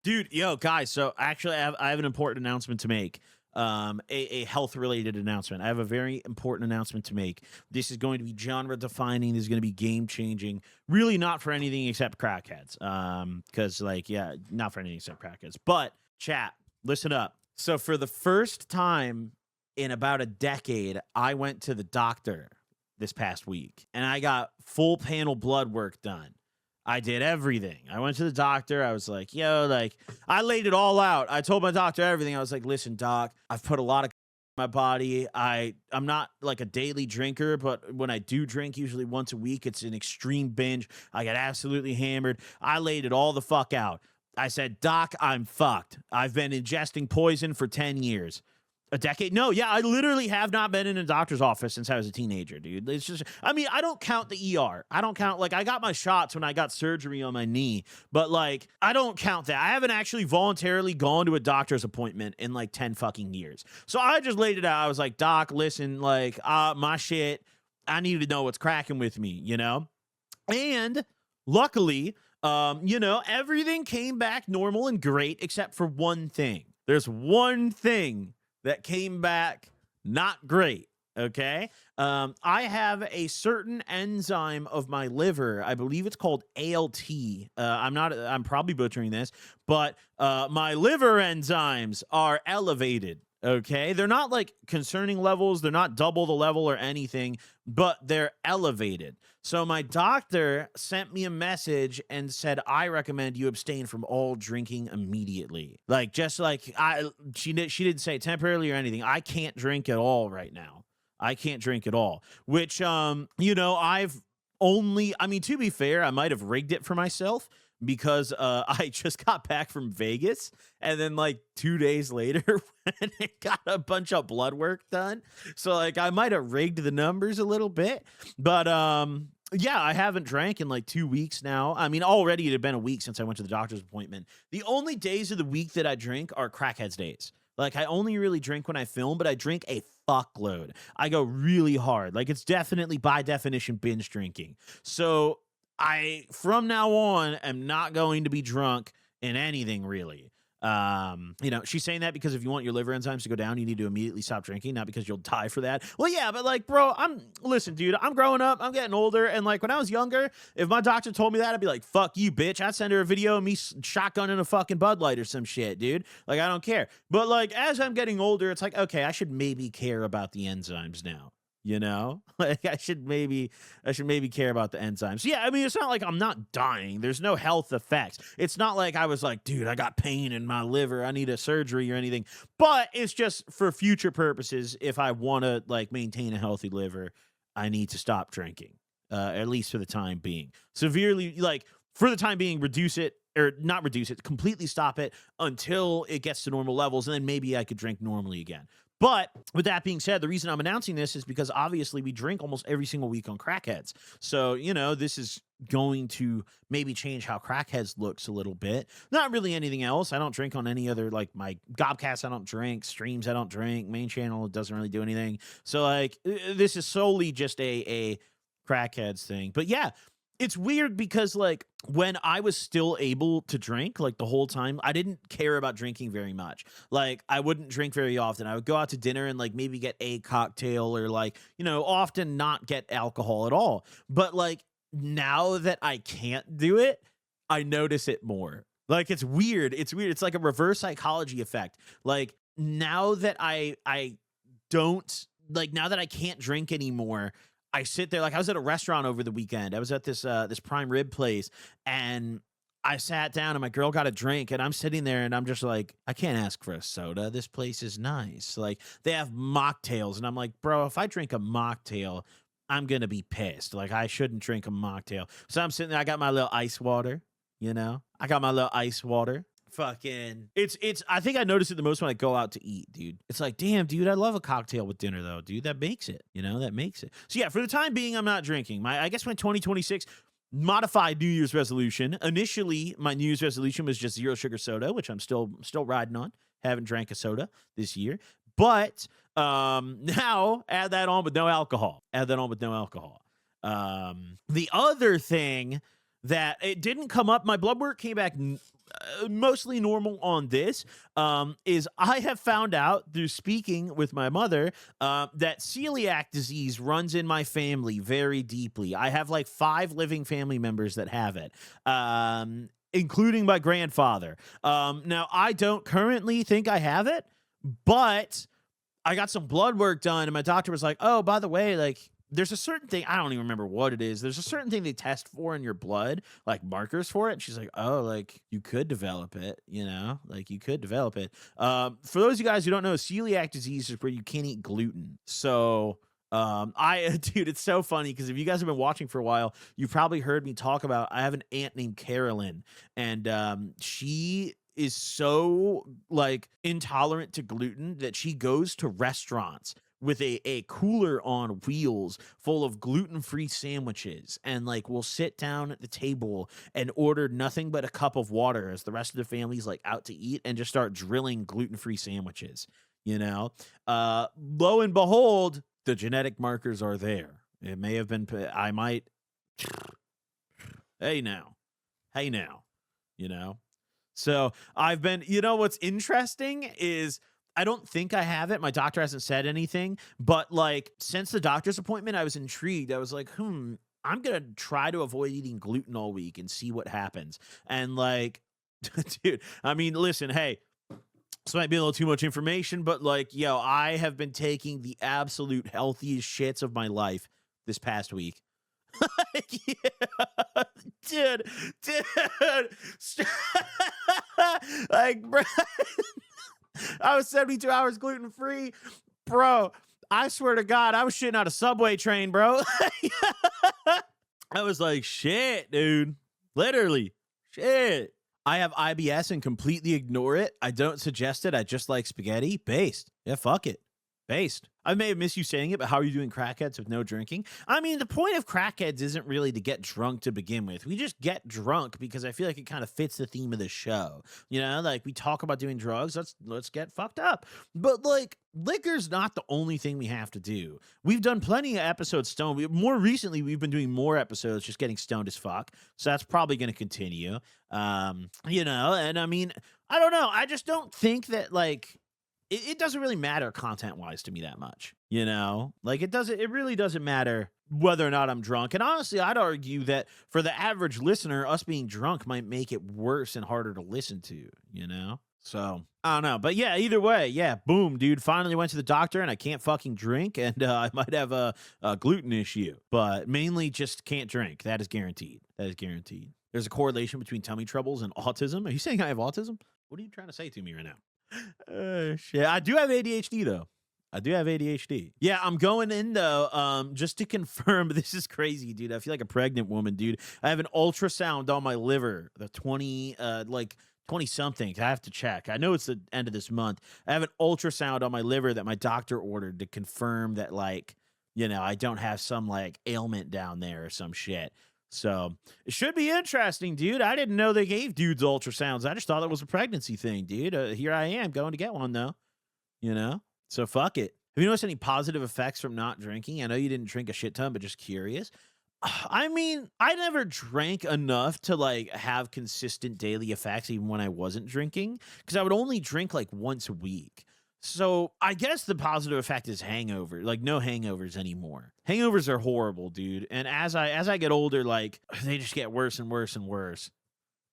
Dude, yo, guys, so actually I have an important announcement to make. A health related announcement. I have a very important announcement to make. This is going to be genre defining. This is going to be game changing. Really not for anything except crackheads. Because like, yeah, not for anything except crackheads. But chat, listen up. So for the first time in about a decade, I went to the doctor this past week and I got full panel blood work done. I did everything. I went to the doctor. I was like, yo, like, I laid it all out. I told my doctor everything. I was like, listen, doc, I've put a lot of in my body. I'm not like a daily drinker, but when I do drink, usually once a week, it's an extreme binge. I get absolutely hammered. I laid it all the fuck out. I said, doc, I'm fucked. I've been ingesting poison for 10 years. A decade? No, yeah, I literally have not been in a doctor's office since I was a teenager, dude. It's just, I mean, I don't count the ER. I don't count, like, I got my shots when I got surgery on my knee, but, like, I don't count that. I haven't actually voluntarily gone to a doctor's appointment in, like, 10 fucking years. So I just laid it out. I was like, doc, listen, like, my shit, I need to know what's cracking with me, you know? And luckily, everything came back normal and great except for one thing. There's one thing that came back not great. Okay. I have a certain enzyme of my liver. I believe it's called ALT. I'm probably butchering this, but my liver enzymes are elevated. Okay. They're not like concerning levels. They're not double the level or anything, but they're elevated. So my doctor sent me a message and said, I recommend you abstain from all drinking immediately. Like, just like she didn't say temporarily or anything. I can't drink at all right now. I can't drink at all, which, I've only, I mean, to be fair, I might have rigged it for myself because I just got back from Vegas and then like 2 days later when I got a bunch of blood work done. So like I might have rigged the numbers a little bit, but yeah, I haven't drank in like 2 weeks now. I mean, already it had been a week since I went to the doctor's appointment. The only days of the week that I drink are crackheads days. Like I only really drink when I film, but I drink a fuckload. I go really hard. Like it's definitely by definition binge drinking. So from now on, am not going to be drunk in anything really. She's saying that because if you want your liver enzymes to go down, you need to immediately stop drinking, not because you'll die for that. Well, yeah, but like, bro, listen, dude, I'm growing up, I'm getting older, and like when I was younger, if my doctor told me that, I'd be like, fuck you, bitch. I'd send her a video of me shotgunning a fucking Bud Light or some shit, dude. Like, I don't care. But like, as I'm getting older, it's like, okay, I should maybe care about the enzymes now. Like I should maybe care about the enzymes. Yeah, I mean, it's not like I'm not dying. There's no health effects. It's not like I was like, dude, I got pain in my liver, I need a surgery or anything. But it's just for future purposes. If I want to like maintain a healthy liver, I need to stop drinking, at least for the time being. Severely, like for the time being, reduce it. Or not reduce it, completely stop it until it gets to normal levels, and then maybe I could drink normally again. But with that being said, the reason I'm announcing this is because obviously we drink almost every single week on Crackheads. So, this is going to maybe change how Crackheads looks a little bit. Not really anything else. I don't drink on any other, like my Gobcast, I don't drink. Streams, I don't drink. Main channel, it doesn't really do anything. So, like, this is solely just a Crackheads thing. But yeah, it's weird because like when I was still able to drink like the whole time, I didn't care about drinking very much. Like I wouldn't drink very often. I would go out to dinner and like maybe get a cocktail or like, often not get alcohol at all. But like now that I can't do it, I notice it more. Like it's weird. It's weird. It's like a reverse psychology effect. Like now that I don't like now that I can't drink anymore, I sit there, like I was at a restaurant over the weekend. I was at this prime rib place and I sat down and my girl got a drink and I'm sitting there and I'm just like, I can't ask for a soda. This place is nice. Like they have mocktails and I'm like, bro, if I drink a mocktail, I'm going to be pissed. Like I shouldn't drink a mocktail. So I'm sitting there. I got my little ice water, I got my little ice water. Fucking it's I think I notice it the most when I go out to eat, dude. It's like, damn, dude, I love a cocktail with dinner though, dude. That makes it, that makes it. So yeah, for the time being, I'm not drinking. I guess my 2026 modified New Year's resolution. Initially, my New Year's resolution was just zero sugar soda, which I'm still riding on. Haven't drank a soda this year. But now add that on with no alcohol. The other thing that it didn't come up, my blood work came back mostly normal on this is I have found out through speaking with my mother that celiac disease runs in my family very deeply. I have like 5 living family members that have it. Including my grandfather. Now, I don't currently think I have it, but I got some blood work done, and my doctor was like, "Oh, by the way, like, there's a certain thing, I don't even remember what it is. There's a certain thing they test for in your blood, like markers for it." And she's like, "Oh, like you could develop it, you know, like you could develop it." For those of you guys who don't know, celiac disease is where you can't eat gluten. So, dude, it's so funny because if you guys have been watching for a while, you've probably heard me talk about. I have an aunt named Carolyn, and she is so like intolerant to gluten that she goes to restaurants with a cooler on wheels full of gluten-free sandwiches and like will sit down at the table and order nothing but a cup of water as the rest of the family's like out to eat and just start drilling gluten-free sandwiches, you know. Lo and behold, the genetic markers are there. It may have been I might hey now, you know. So I've been, you know, what's interesting is I don't think I have it. My doctor hasn't said anything, but like since the doctor's appointment, I was intrigued. I was like, I'm going to try to avoid eating gluten all week and see what happens. And like, dude, I mean, listen, hey, this might be a little too much information, but like, yo, I have been taking the absolute healthiest shits of my life this past week. Yeah, dude, like, bro, I was 72 hours gluten free, bro. I swear to God, I was shitting out a subway train, bro. I was like, shit, dude, literally, shit. I have IBS and completely ignore it. I don't suggest it. I just like spaghetti based. Yeah, fuck it. Based. I may have missed you saying it, but how are you doing crackheads with no drinking? I mean, the point of crackheads isn't really to get drunk to begin with. We just get drunk because I feel like it kind of fits the theme of the show. You know, like we talk about doing drugs, let's get fucked up. But like liquor's not the only thing we have to do. We've done plenty of episodes stoned. More recently, we've been doing more episodes just getting stoned as fuck. So that's probably going to continue. You know, and I mean, I don't know. I just don't think that like it doesn't really matter content-wise to me that much, you know? Like, it really doesn't matter whether or not I'm drunk. And honestly, I'd argue that for the average listener, us being drunk might make it worse and harder to listen to, you know? So, I don't know. But yeah, either way, yeah, boom, dude. Finally went to the doctor and I can't fucking drink. And I might have a gluten issue. But mainly just can't drink. That is guaranteed. That is guaranteed. There's a correlation between tummy troubles and autism. Are you saying I have autism? What are you trying to say to me right now? Shit. I do have ADHD though. I do have ADHD. Yeah, I'm going in though, just to confirm. This is crazy, dude. I feel like a pregnant woman, dude. I have an ultrasound on my liver, the 20 something. I have to check. I know it's the end of this month. I have an ultrasound on my liver that my doctor ordered to confirm that, like, you know, I don't have some like ailment down there or some shit. So it should be interesting, dude. I didn't know they gave dudes ultrasounds. I just thought it was a pregnancy thing, dude. Here I am going to get one though, you know? So fuck it. Have you noticed any positive effects from not drinking? I know you didn't drink a shit ton, but just curious. I mean, I never drank enough to like have consistent daily effects even when I wasn't drinking, because I would only drink like once a week. So I guess the positive effect is hangover, like no hangovers anymore. Hangovers are horrible, dude. And as I get older, like they just get worse and worse and worse.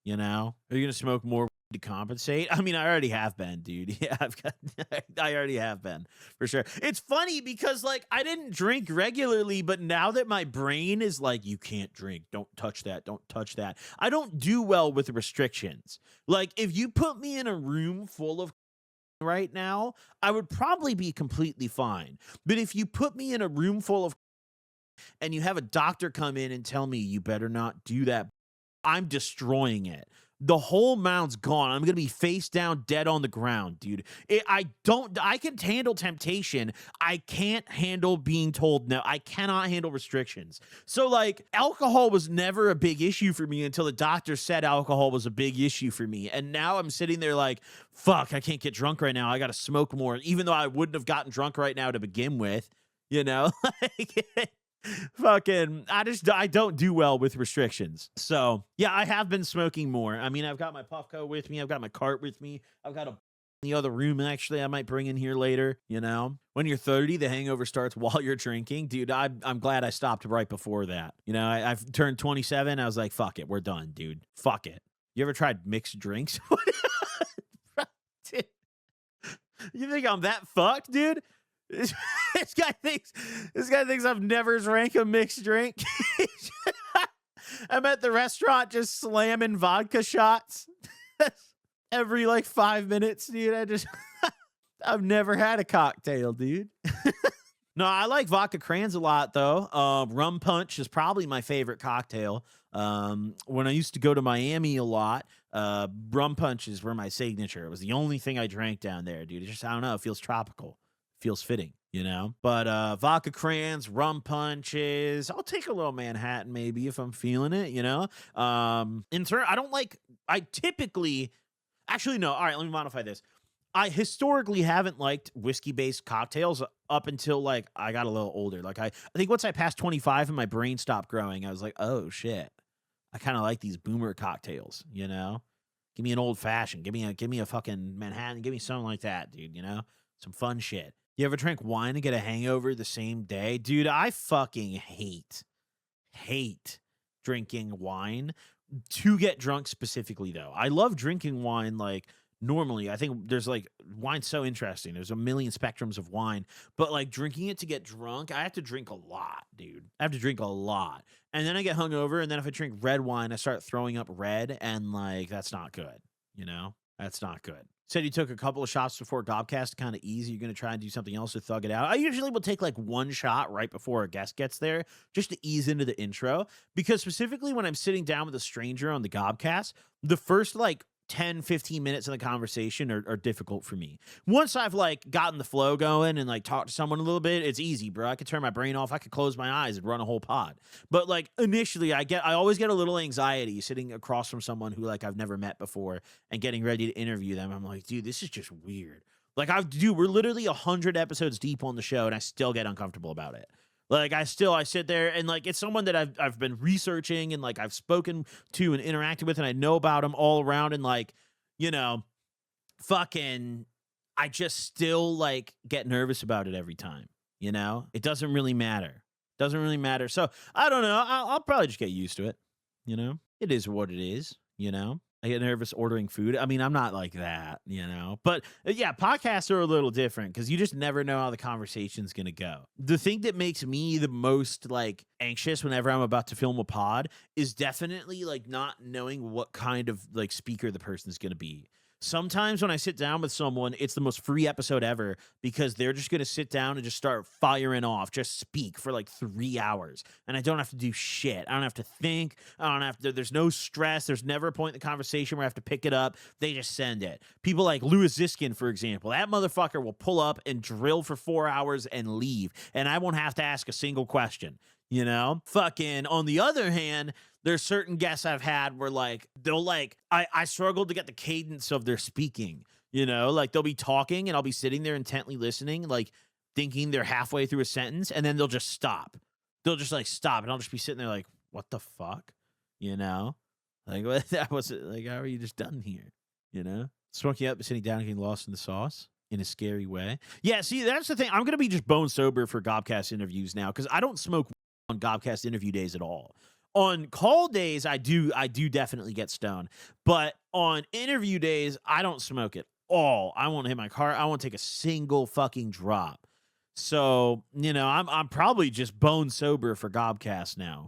You know? Are you gonna smoke more to compensate? I mean, I already have been, dude. Yeah, I already have been for sure. It's funny because like I didn't drink regularly, but now that my brain is like, you can't drink, don't touch that, don't touch that. I don't do well with restrictions. Like if you put me in a room full of right now, I would probably be completely fine. But if you put me in a room full of and you have a doctor come in and tell me you better not do that, I'm destroying it. The whole mound's gone. I'm going to be face down dead on the ground, dude. I can handle temptation. I can't handle being told no. I cannot handle restrictions. So like alcohol was never a big issue for me until the doctor said alcohol was a big issue for me. And now I'm sitting there like, fuck, I can't get drunk right now. I got to smoke more, even though I wouldn't have gotten drunk right now to begin with, you know? Fucking, I don't do well with restrictions. So yeah, I have been smoking more. I mean, I've got my Puffco with me. I've got my cart with me. I've got a in the other room actually I might bring in here later. When you're 30, the hangover starts while you're drinking. Dude, I'm glad I stopped right before that. I've turned 27. I was like, fuck it, we're done, dude. Fuck it. You ever tried mixed drinks? Dude, you think I'm that fucked, dude? This guy thinks I've never drank a mixed drink. I'm at the restaurant just slamming vodka shots every like 5 minutes, dude. I've never had a cocktail, dude. No, I like vodka crayons a lot though. Rum punch is probably my favorite cocktail. When I used to go to Miami a lot, rum punches were my signature. It was the only thing I drank down there, dude. It just, I don't know, it feels tropical. Feels fitting, But vodka crayons, rum punches. I'll take a little Manhattan maybe if I'm feeling it, I typically actually no. All right, let me modify this. I historically haven't liked whiskey-based cocktails up until like I got a little older. Like I think once I passed 25 and my brain stopped growing, I was like, oh shit. I kind of like these boomer cocktails, Give me an old fashioned, give me a fucking Manhattan, give me something like that, dude, Some fun shit. You ever drank wine and get a hangover the same day? Dude, I fucking hate drinking wine to get drunk specifically, though. I love drinking wine like normally. I think there's like wine's so interesting. There's a million spectrums of wine, but like drinking it to get drunk, I have to drink a lot, dude. I have to drink a lot. And then I get hungover, and then if I drink red wine, I start throwing up red, and like that's not good, That's not good. Said you took a couple of shots before Gobcast to kind of ease. You're going to try and do something else to thug it out. I usually will take like one shot right before a guest gets there just to ease into the intro. Because specifically when I'm sitting down with a stranger on the Gobcast, the first like 10, 15 minutes of the conversation are difficult for me. Once I've like gotten the flow going and like talked to someone a little bit, it's easy, bro. I could turn my brain off. I could close my eyes and run a whole pod. But like initially I always get a little anxiety sitting across from someone who like I've never met before and getting ready to interview them. I'm like, dude, this is just weird. Like we're literally 100 episodes deep on the show and I still get uncomfortable about it. Like I sit there and like it's someone that I've been researching and like I've spoken to and interacted with and I know about them all around and like, fucking I just still like get nervous about it every time, It doesn't really matter. Doesn't really matter. So I don't know. I'll probably just get used to it, It is what it is, I get nervous ordering food. I mean, I'm not like that, But yeah, podcasts are a little different because you just never know how the conversation's going to go. The thing that makes me the most like anxious whenever I'm about to film a pod is definitely like not knowing what kind of like speaker the person's going to be. Sometimes when I sit down with someone, it's the most free episode ever because they're just going to sit down and just start firing off, just speak for like 3 hours. And I don't have to do shit. I don't have to think. There's no stress. There's never a point in the conversation where I have to pick it up. They just send it. People like Louis Ziskin, for example, that motherfucker will pull up and drill for 4 hours and leave. And I won't have to ask a single question. Fucking on the other hand, there's certain guests I've had where like they'll like I struggled to get the cadence of their speaking, like they'll be talking and I'll be sitting there intently listening, like thinking they're halfway through a sentence, and then they'll just stop. They'll just like stop, and I'll just be sitting there like, what the fuck? Like what that was like, how are you just done here? Smoking up, sitting down, and getting lost in the sauce. In a scary way. Yeah, see, that's the thing. I'm going to be just bone sober for Gobcast interviews now because I don't smoke on Gobcast interview days at all. On call days, I do definitely get stoned. But on interview days, I don't smoke at all. I won't hit my car. I won't take a single fucking drop. So, I'm probably just bone sober for Gobcast now.